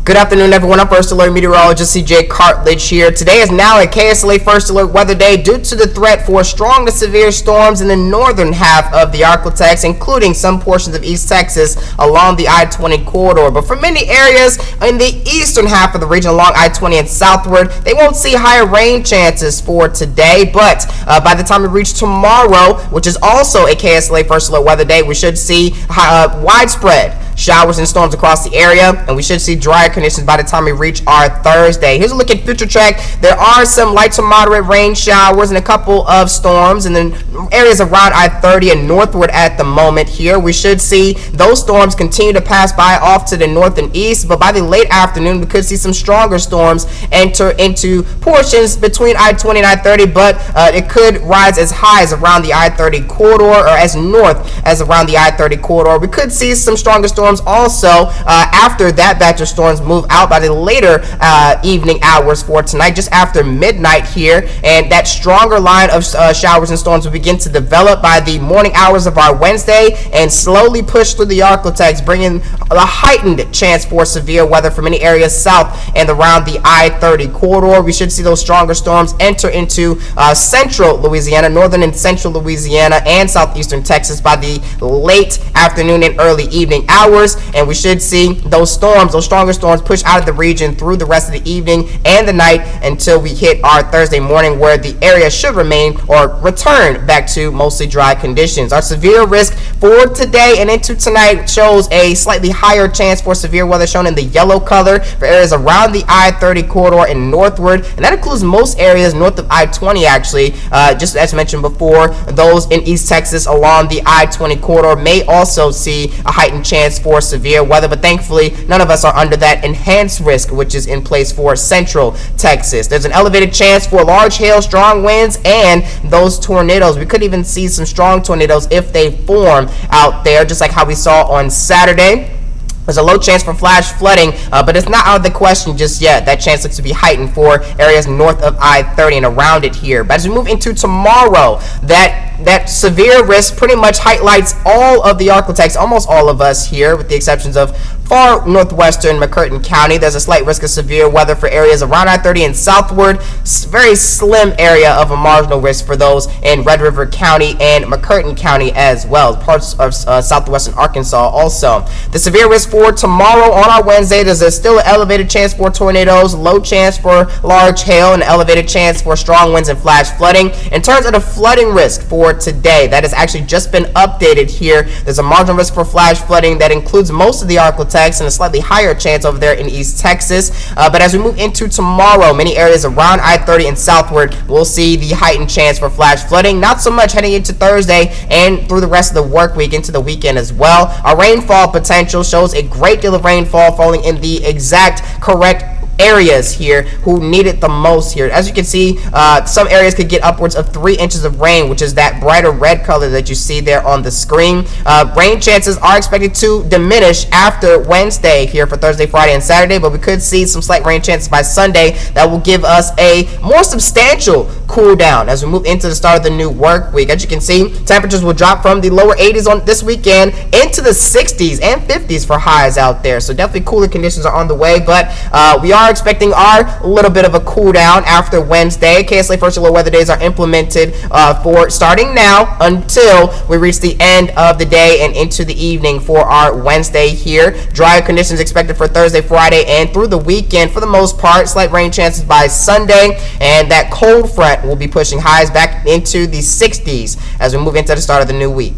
Good afternoon, everyone. I'm First Alert Meteorologist CJ Cartledge here. Today is now a KSLA First Alert weather day due to the threat for strong to severe storms in the northern half of the Arklatex, including some portions of East Texas along the I-20 corridor. But for many areas in the eastern half of the region along I-20 and southward, they won't see higher rain chances for today. But by the time we reach tomorrow, which is also a KSLA First Alert weather day, we should see widespread showers and storms across the area, and we should see drier conditions by the time we reach our Thursday. Here's a look at future track. There are some light to moderate rain showers and a couple of storms in the areas around I-30 and northward at the moment here. We should see those storms continue to pass by off to the north and east, but by the late afternoon, we could see some stronger storms enter into portions between I-20 and I-30, but it could rise as high as around the I-30 corridor or as north as around the I-30 corridor. We could see some stronger storms also after that batch of storms move out by the later evening hours for tonight, just after midnight here, and that stronger line of showers and storms will begin to develop by the morning hours of our Wednesday and slowly push through the Arklatex, bringing a heightened chance for severe weather for many areas south and around the I-30 corridor. We should see those stronger storms enter into central Louisiana, northern and central Louisiana, and southeastern Texas by the late afternoon and early evening hours. And we should see those stronger storms push out of the region through the rest of the evening and the night until we hit our Thursday morning, where the area should remain or return back to mostly dry conditions. Our severe risk for today and into tonight shows a slightly higher chance for severe weather, shown in the yellow color for areas around the I-30 corridor and northward, and that includes most areas north of I-20 actually. Just as mentioned before, those in East Texas along the I-20 corridor may also see a heightened chance for severe weather, but thankfully none of us are under that enhanced risk which is in place for central Texas. There's an elevated chance for large hail, strong winds, and those tornadoes. We could even see some strong tornadoes if they form out there, just like how we saw on Saturday. There's a low chance for flash flooding, but it's not out of the question just yet. That chance looks to be heightened for areas north of I-30 and around it here. But as we move into tomorrow, that severe risk pretty much highlights all of the Arklatex, almost all of us here, with the exceptions of far northwestern McCurtain County. There's a slight risk of severe weather for areas around I-30 and southward. Very slim area of a marginal risk for those in Red River County and McCurtain County as well, parts of southwestern Arkansas also. The severe risk for tomorrow on our Wednesday, there's still an elevated chance for tornadoes, low chance for large hail, and elevated chance for strong winds and flash flooding. In terms of the flooding risk for today, that has actually just been updated here. There's a marginal risk for flash flooding that includes most of the Arklatex and a slightly higher chance over there in East Texas. But as we move into tomorrow, many areas around I-30 and southward will see the heightened chance for flash flooding. Not so much heading into Thursday and through the rest of the work week into the weekend as well. Our rainfall potential shows a great deal of rainfall falling in the exact correct areas here who need it the most here. As you can see, some areas could get upwards of 3 inches of rain, which is that brighter red color that you see there on the screen. Rain chances are expected to diminish after Wednesday here for Thursday, Friday, and Saturday, but we could see some slight rain chances by Sunday that will give us a more substantial cool down as we move into the start of the new work week. As you can see, temperatures will drop from the lower 80s on this weekend into the 60s and 50s for highs out there. So definitely cooler conditions are on the way, but we are expecting our little bit of a cool down after Wednesday. KSLA First Alert weather days are implemented for starting now until we reach the end of the day and into the evening for our Wednesday here. Drier conditions expected for Thursday, Friday, and through the weekend for the most part. Slight rain chances by Sunday, and that cold front will be pushing highs back into the 60s as we move into the start of the new week.